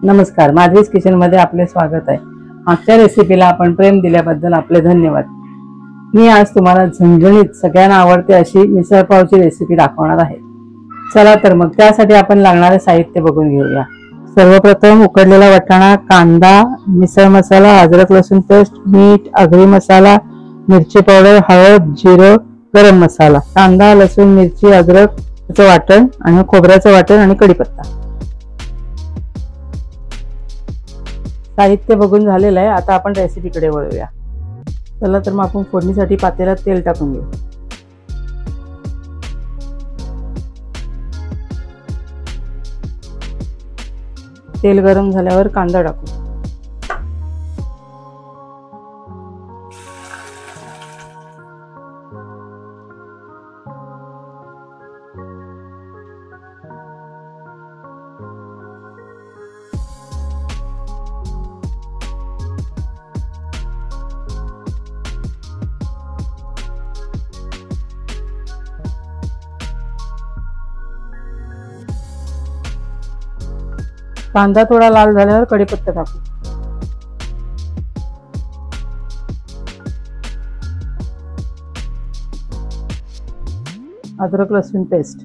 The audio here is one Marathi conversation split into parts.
नमस्कार, माधवीज किचन मध्ये आपले स्वागत आहे। मागच्या रेसिपीला आपण प्रेम दिल्याबद्दल आपले धन्यवाद। मी आज तुम्हाला झणझणीत सगळ्यांना आवडते अशी मिसळ पावची रेसिपी दाखवणार आहे। चला तर मग त्यासाठी आपण लागणारे साहित्य बघून घेऊया। सर्वप्रथम उकडलेला वाटाणा, कांदा, मिसळ मसाला, अद्रक लसूण पेस्ट, मीठ, आगरी मसाला, मिरची पावडर, हळद, जिरं, गरम मसाला, कांदा, लसूण, मिरची, अद्रकचं वाटण आणि खोबऱ्याचं वाटण आणि कढीपत्ता। साहित्य बघून झालेलं आहे। आता आपण रेसिपीकडे वळूया। चला तर मग आपण फोडणीसाठी पातेल्यात तेल टाकून घेऊ। तेल गरम झाल्यावर कांदा टाकू। कांदा थोडा लाल झाल्यावर कढीपत्ता टाकू। अद्रक लसूण पेस्ट,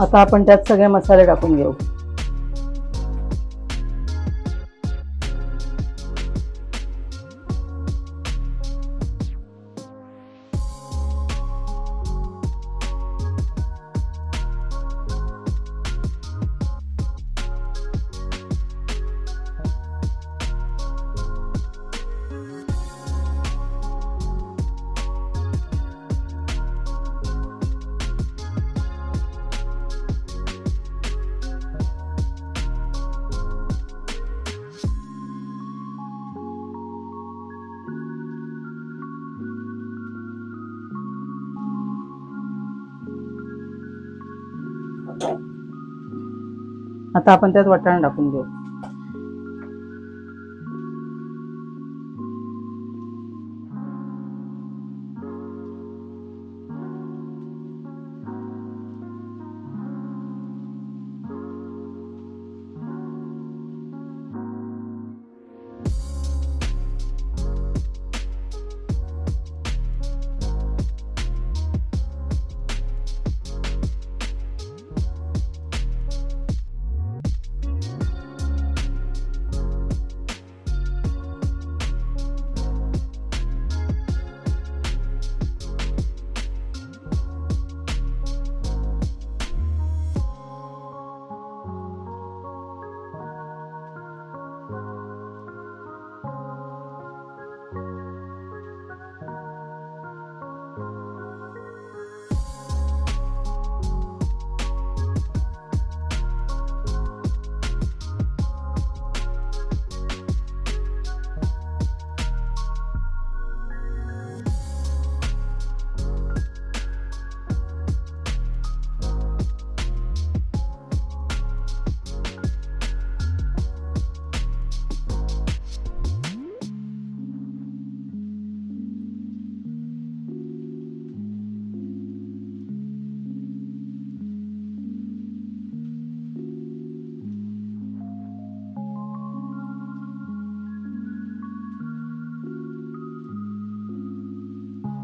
आता आपण त्यात सगळे मसाले टाकून घेऊ। आता आपण त्यात वाटाणा टाकून घेऊ।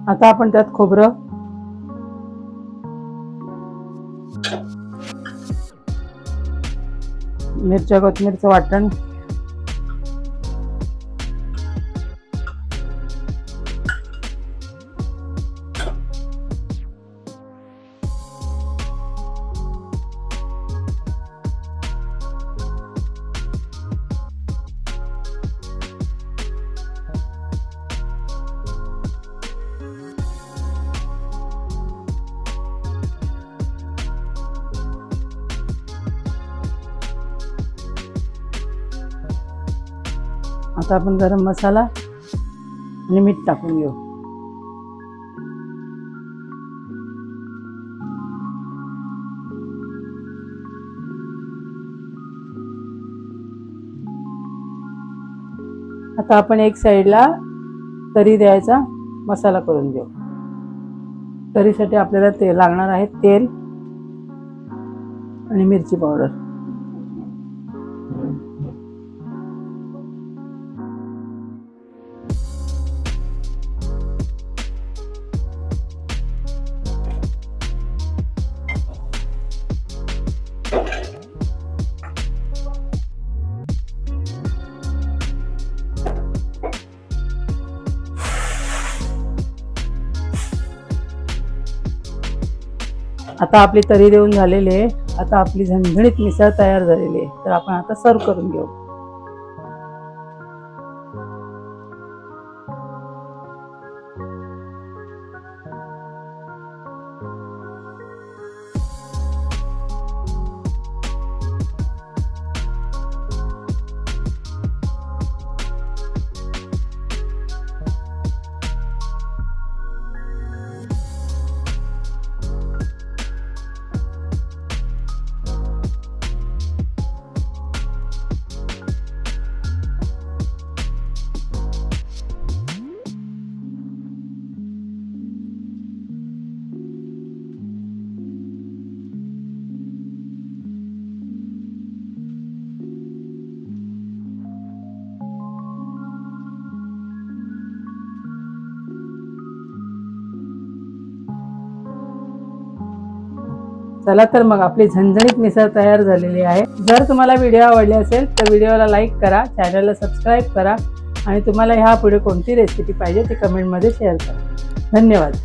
आता आपण त्यात खोबरं, मिरच्या कोथिंबीरचं वाटण, आता आपण गरम मसाला आणि मीठ टाकून घेऊ। आता आपण एक साईडला तरी द्यायचा मसाला करून देऊ। तरीसाठी आपल्याला तेल लागणार आहे, तेल आणि मिरची पावडर। आता आपली तरी देऊन झालेली आहे। आता आपली झणझणीत मिसळ तयार झालेली आहे। तर आपण आता सर्व करून घेऊ। चला तर मग आपली झणझणीत मिसळ तयार झालेली आहे। जर तुम्हाला व्हिडिओ आवडले असेल तर व्हिडिओला लाईक करा, चॅनलला सबस्क्राईब करा आणि तुम्हाला ह्यापुढे कोणती रेसिपी पाहिजे ती कमेंटमध्ये शेअर करा। धन्यवाद।